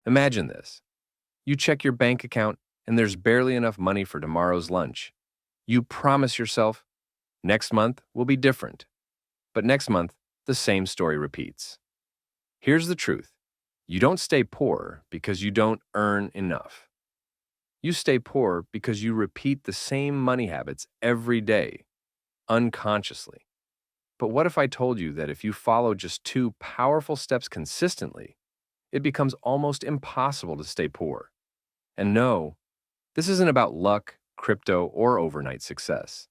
Imagine this. You check your bank account and there's barely enough money for tomorrow's lunch. You promise yourself, next month will be different. But next month, the same story repeats. Here's the truth. You don't stay poor because you don't earn enough. You stay poor because you repeat the same money habits every day, unconsciously. But what if I told you that if you follow just two powerful steps consistently, it becomes almost impossible to stay poor? And no, this isn't about luck, crypto, or overnight success.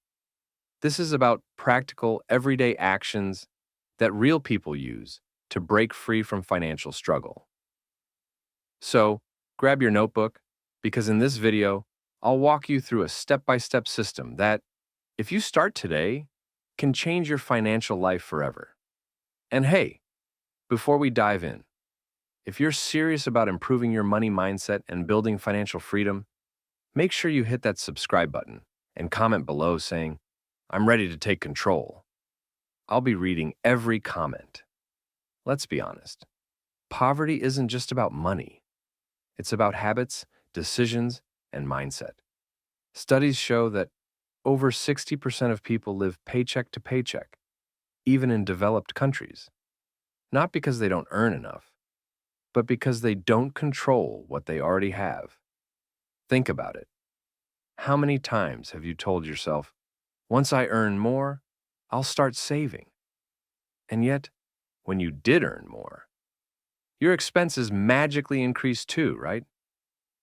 This is about practical, everyday actions that real people use to break free from financial struggle. So, grab your notebook, because in this video, I'll walk you through a step-by-step system that, if you start today, can change your financial life forever. And hey, before we dive in, if you're serious about improving your money mindset and building financial freedom, make sure you hit that subscribe button and comment below saying, "I'm ready to take control." I'll be reading every comment. Let's be honest. Poverty isn't just about money. It's about habits, decisions, and mindset. Studies show that over 60% of people live paycheck to paycheck, even in developed countries. Not because they don't earn enough, but because they don't control what they already have. Think about it. How many times have you told yourself, once I earn more, I'll start saving? And yet, when you did earn more, your expenses magically increased too, right?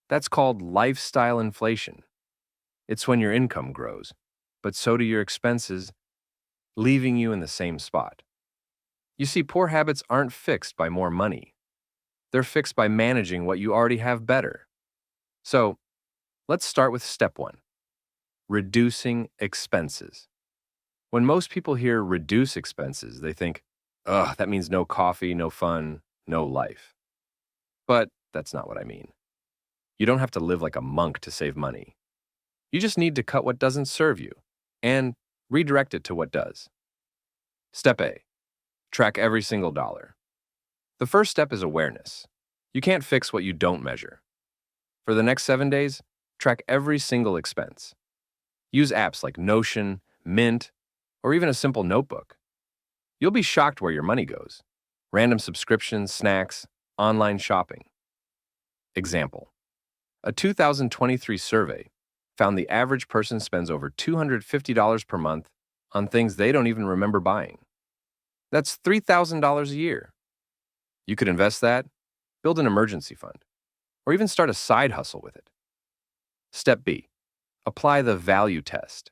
That's called lifestyle inflation. It's when your income grows, but so do your expenses, leaving you in the same spot. You see, poor habits aren't fixed by more money. They're fixed by managing what you already have better. So, let's start with step one, reducing expenses. When most people hear reduce expenses, they think, ugh, that means no coffee, no fun, no life. But that's not what I mean. You don't have to live like a monk to save money. You just need to cut what doesn't serve you and redirect it to what does. Step A, track every single dollar. The first step is awareness. You can't fix what you don't measure. For the next 7 days, track every single expense. Use apps like Notion, Mint, or even a simple notebook. You'll be shocked where your money goes. Random subscriptions, snacks, online shopping. Example. A 2023 survey found the average person spends over $250 per month on things they don't even remember buying. That's $3,000 a year. You could invest that, build an emergency fund, or even start a side hustle with it. Step B, apply the value test.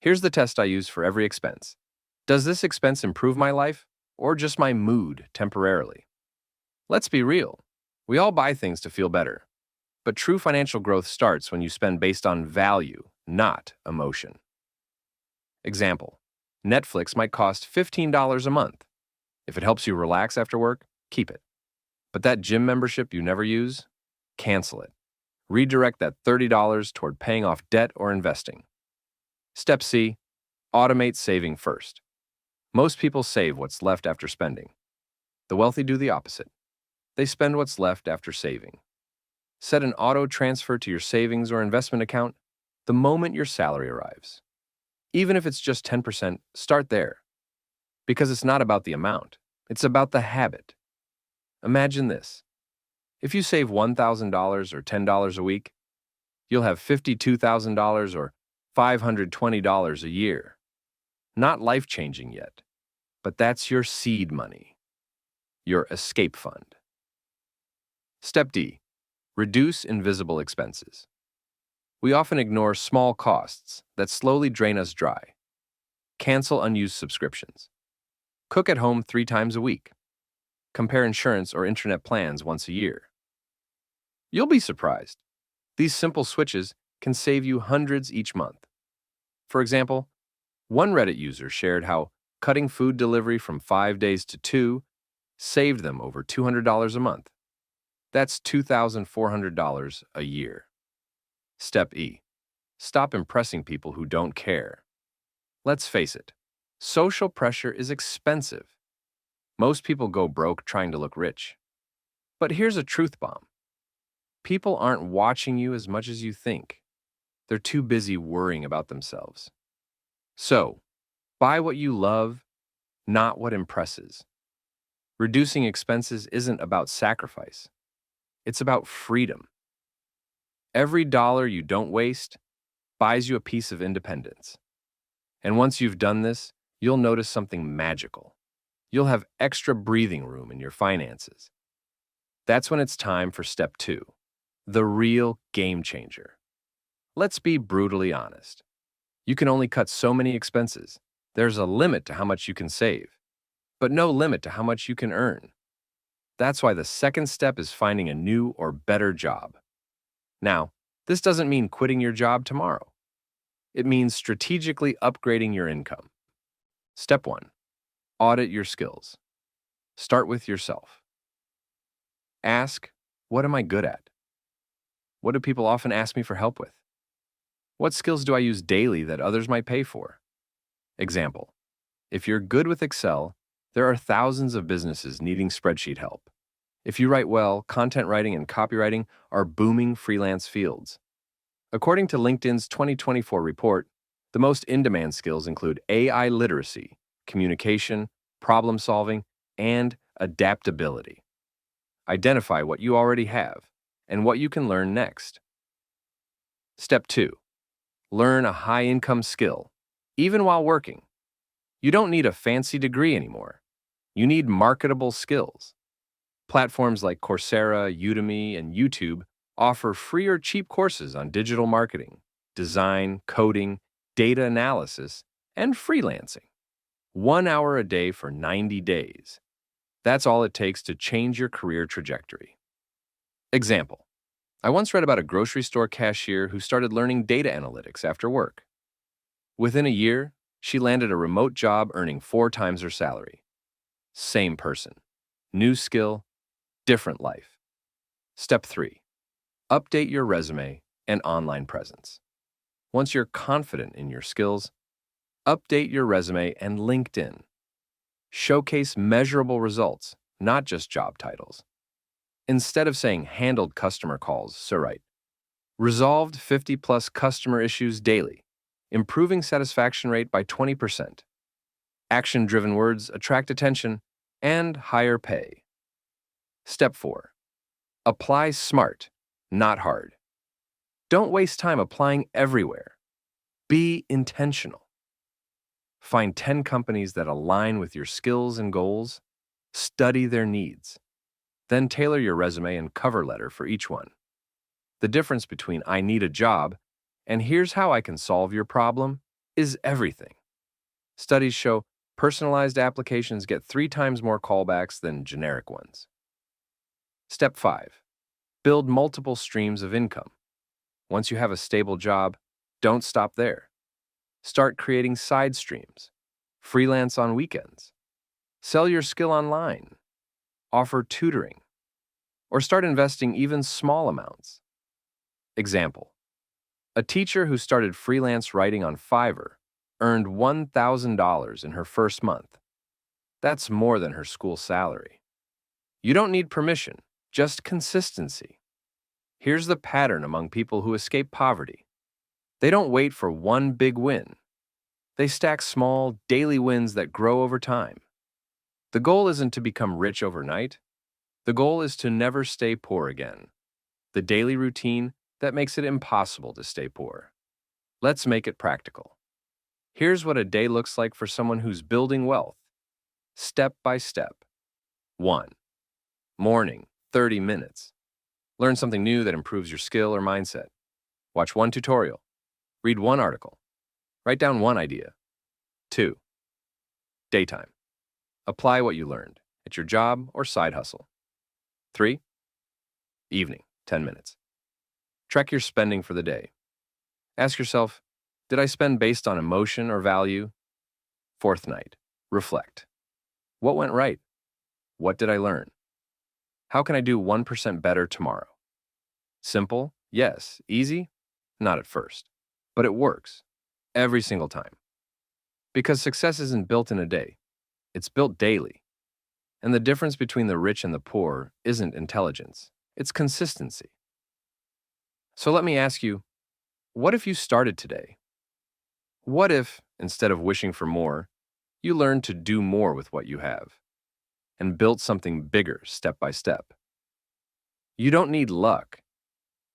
Here's the test I use for every expense. Does this expense improve my life or just my mood temporarily? Let's be real. We all buy things to feel better. But true financial growth starts when you spend based on value, not emotion. Example, Netflix might cost $15 a month. If it helps you relax after work, keep it. But that gym membership you never use, cancel it. Redirect that $30 toward paying off debt or investing. Step C, automate saving first. Most people save what's left after spending. The wealthy do the opposite. They spend what's left after saving. Set an auto transfer to your savings or investment account the moment your salary arrives. Even if it's just 10%, start there. Because it's not about the amount, it's about the habit. Imagine this. If you save $1,000 or $10 a week, you'll have $52,000 or $520 a year. Not life-changing yet, but that's your seed money, your escape fund. Step D, reduce invisible expenses. We often ignore small costs that slowly drain us dry. Cancel unused subscriptions. Cook at home 3 times a week. Compare insurance or internet plans once a year. You'll be surprised. These simple switches can save you hundreds each month. For example, one Reddit user shared how cutting food delivery from 5 days to 2 saved them over $200 a month. That's $2,400 a year. Step E, stop impressing people who don't care. Let's face it, social pressure is expensive. Most people go broke trying to look rich. But here's a truth bomb. People aren't watching you as much as you think. They're too busy worrying about themselves. So, buy what you love, not what impresses. Reducing expenses isn't about sacrifice. It's about freedom. Every dollar you don't waste buys you a piece of independence. And once you've done this, you'll notice something magical. You'll have extra breathing room in your finances. That's when it's time for step 2, the real game changer. Let's be brutally honest. You can only cut so many expenses. There's a limit to how much you can save, but no limit to how much you can earn. That's why the second step is finding a new or better job. Now, this doesn't mean quitting your job tomorrow. It means strategically upgrading your income. Step 1, audit your skills. Start with yourself. Ask, what am I good at? What do people often ask me for help with? What skills do I use daily that others might pay for? Example, if you're good with Excel, there are thousands of businesses needing spreadsheet help. If you write well, content writing and copywriting are booming freelance fields. According to LinkedIn's 2024 report, the most in-demand skills include AI literacy, communication, problem solving, and adaptability. Identify what you already have and what you can learn next. Step 2, learn a high-income skill, even while working. You don't need a fancy degree anymore. You need marketable skills. Platforms like Coursera, Udemy, and YouTube offer free or cheap courses on digital marketing, design, coding, data analysis, and freelancing. 1 hour a day for 90 days. That's all it takes to change your career trajectory. Example, I once read about a grocery store cashier who started learning data analytics after work. Within a year, she landed a remote job earning 4 times her salary. Same person, new skill, different life. Step 3, update your resume and online presence. Once you're confident in your skills, update your resume and LinkedIn. Showcase measurable results, not just job titles. Instead of saying handled customer calls, so write, resolved 50+ customer issues daily, improving satisfaction rate by 20%. Action-driven words attract attention and higher pay. Step 4, apply smart, not hard. Don't waste time applying everywhere. Be intentional. Find 10 companies that align with your skills and goals. Study their needs. Then tailor your resume and cover letter for each one. The difference between I need a job and here's how I can solve your problem is everything. Studies show personalized applications get 3 times more callbacks than generic ones. Step 5, build multiple streams of income. Once you have a stable job, don't stop there. Start creating side streams. Freelance on weekends. Sell your skill online. Offer tutoring. Or start investing even small amounts. Example, a teacher who started freelance writing on Fiverr earned $1,000 in her first month. That's more than her school salary. You don't need permission, just consistency. Here's the pattern among people who escape poverty. They don't wait for one big win. They stack small, daily wins that grow over time. The goal isn't to become rich overnight. The goal is to never stay poor again. The daily routine that makes it impossible to stay poor. Let's make it practical. Here's what a day looks like for someone who's building wealth. Step by step. 1. Morning, 30 minutes. Learn something new that improves your skill or mindset. Watch one tutorial. Read one article. Write down one idea. 2. Daytime. Apply what you learned at your job or side hustle. 3. Evening, 10 minutes. Track your spending for the day. Ask yourself, did I spend based on emotion or value? 4th night. Reflect. What went right? What did I learn? How can I do 1% better tomorrow? Simple? Yes. Easy? Not at first. But it works. Every single time. Because success isn't built in a day. It's built daily. And the difference between the rich and the poor isn't intelligence, it's consistency. So let me ask you, what if you started today? What if, instead of wishing for more, you learned to do more with what you have and built something bigger step by step? You don't need luck.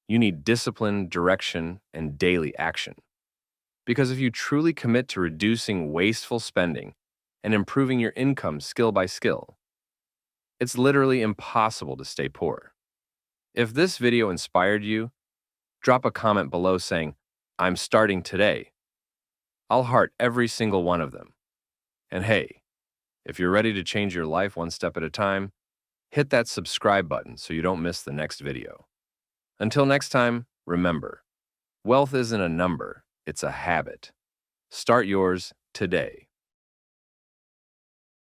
You need discipline, direction, and daily action. Because if you truly commit to reducing wasteful spending and improving your income skill by skill, it's literally impossible to stay poor. If this video inspired you, drop a comment below saying, "I'm starting today." I'll heart every single one of them. And hey, if you're ready to change your life one step at a time, hit that subscribe button so you don't miss the next video. Until next time, remember, wealth isn't a number, it's a habit. Start yours today.